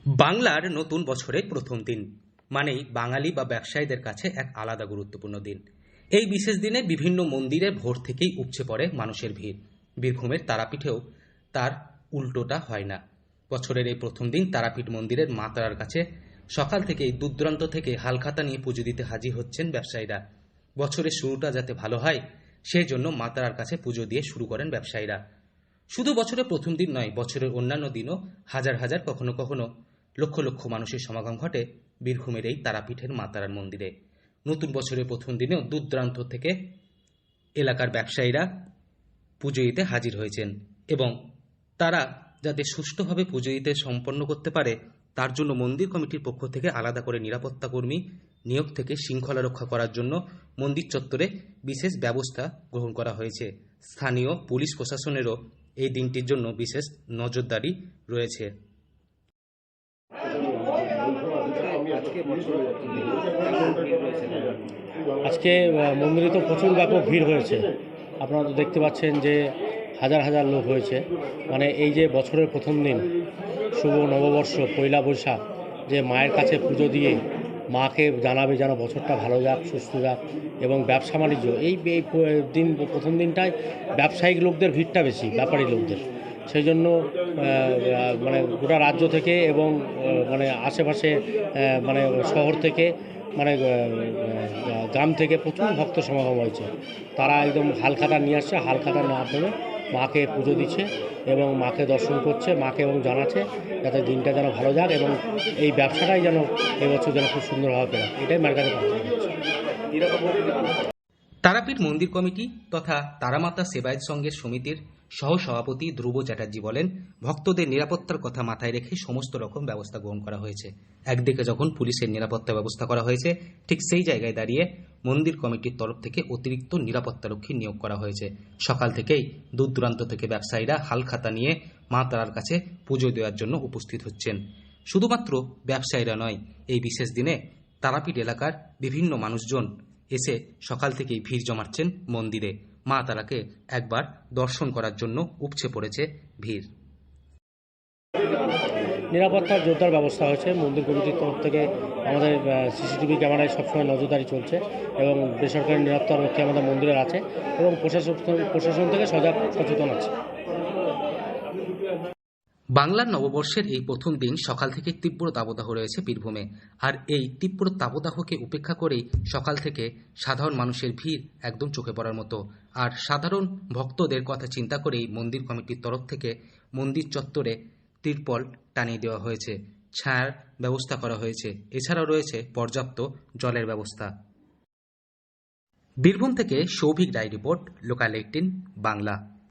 বাংলার নতুন বছরের প্রথম দিন মানেই বাঙালি বা ব্যবসায়ীদের কাছে এক আলাদা গুরুত্বপূর্ণ দিন। এই বিশেষ দিনে বিভিন্ন মন্দিরে ভোর থেকেই উপচে পড়ে মানুষের ভিড়। বীরভূমের তারাপীঠেও তার উল্টোটা হয় না। বছরের এই প্রথম দিন তারাপীঠ মন্দিরের মা তারার কাছে সকাল থেকেই দূর দূরান্ত থেকে হালখাতা নিয়ে পুজো দিতে হাজির হচ্ছেন ব্যবসায়ীরা। বছরের শুরুটা যাতে ভালো হয় সেই জন্য মা তারার কাছে পুজো দিয়ে শুরু করেন ব্যবসায়ীরা। শুধু বছরের প্রথম দিন নয়, বছরের অন্যান্য দিনও হাজার হাজার, কখনো কখনো লক্ষ লক্ষ মানুষের সমাগম ঘটে বীরভূমের এই তারাপীঠের মা তারার মন্দিরে। নতুন বছরের প্রথম দিনেও দূর দূরান্ত থেকে এলাকার ব্যবসায়ীরা পুজো দিতে হাজির হয়েছেন এবং তারা যাতে সুষ্ঠুভাবে পুজো দিতে সম্পন্ন করতে পারে তার জন্য মন্দির কমিটির পক্ষ থেকে আলাদা করে নিরাপত্তা কর্মী নিয়োগ থেকে শৃঙ্খলা রক্ষা করার জন্য মন্দির চত্বরে বিশেষ ব্যবস্থা গ্রহণ করা হয়েছে। স্থানীয় পুলিশ প্রশাসনেরও এই দিনটির জন্য বিশেষ নজরদারি রয়েছে। আজকে মন্দিরে তো প্রচুর ব্যাপক ভিড় হয়েছে। আপনারা তো দেখতে পাচ্ছেন যে হাজার হাজার লোক হয়েছে। মানে এই যে বছরের প্রথম দিন, শুভ নববর্ষ, পয়লা বৈশাখ, যে মায়ের কাছে পুজো দিয়ে মাকে জানাবে যেন বছরটা ভালো যাক, সুস্থ যাক, এবং ব্যবসা বাণিজ্য এই দিন প্রথম দিনটায় ব্যবসায়িক লোকদের ভিড়টা বেশি, ব্যাপারী লোকদের। সেই জন্য মানে গোটা রাজ্য থেকে এবং মানে আশেপাশে মানে শহর থেকে, মানে গ্রাম থেকে প্রচুর ভক্ত সমাগম হয়েছে। তারা একদম হালখাতা নিয়ে আসছে, হালখাতার মাধ্যমে মাকে পুজো দিচ্ছে এবং মাকে দর্শন করছে, মাকে এবং জানাচ্ছে যাতে দিনটা যেন ভালো যাক এবং এই ব্যবসাটাই যেন এবছর যেন খুব সুন্দরভাবে পেলাম, এটাই মার কাছে প্রার্থনা করছি। তারাপীঠ মন্দির কমিটি তথা তারামাতা সেবায়ত সংঘের সমিতির সহসভাপতি ধ্রুব চ্যাটার্জি বলেন, ভক্তদের নিরাপত্তার কথা মাথায় রেখে সমস্ত রকম ব্যবস্থা গ্রহণ করা হয়েছে। একদিকে যখন পুলিশের নিরাপত্তা ব্যবস্থা করা হয়েছে, ঠিক সেই জায়গায় দাঁড়িয়ে মন্দির কমিটির তরফ থেকে অতিরিক্ত নিরাপত্তারক্ষী নিয়োগ করা হয়েছে। সকাল থেকেই দূর দূরান্ত থেকে ব্যবসায়ীরা হালখাতা নিয়ে মা তারার কাছে পুজো দেওয়ার জন্য উপস্থিত হচ্ছেন। শুধুমাত্র ব্যবসায়ীরা নয়, এই বিশেষ দিনে তারাপীঠ এলাকার বিভিন্ন মানুষজন এসে সকাল থেকেই ভিড় জমাচ্ছেন মন্দিরে। মা তারাকে একবার দর্শন করার জন্য উপচে পড়েছে ভিড়। নিরাপত্তার জোরদার ব্যবস্থা হয়েছে মন্দির কমিটির তরফ থেকে। আমাদের সিসিটিভি ক্যামেরায় সবসময় নজরদারি চলছে এবং বেসরকারি নিরাপত্তা রক্ষী আমাদের মন্দিরের আছে এবং প্রশাসন থেকে সচেতন আছে। বাংলার নববর্ষের এই প্রথম দিন সকাল থেকে তীব্র দাবদাহ রয়েছে বীরভূমে। আর এই তীব্র দাবদাহকে উপেক্ষা করেই সকাল থেকে সাধারণ মানুষের ভিড় একদম চোখে পড়ার মতো। আর সাধারণ ভক্তদের কথা চিন্তা করেই মন্দির কমিটির তরফ থেকে মন্দির চত্বরে তিরপল টানিয়ে দেওয়া হয়েছে, ছায়ার ব্যবস্থা করা হয়েছে। এছাড়াও রয়েছে পর্যাপ্ত জলের ব্যবস্থা। বীরভূম থেকে সৌভিক রায় রিপোর্ট, লোকাল 18 বাংলা।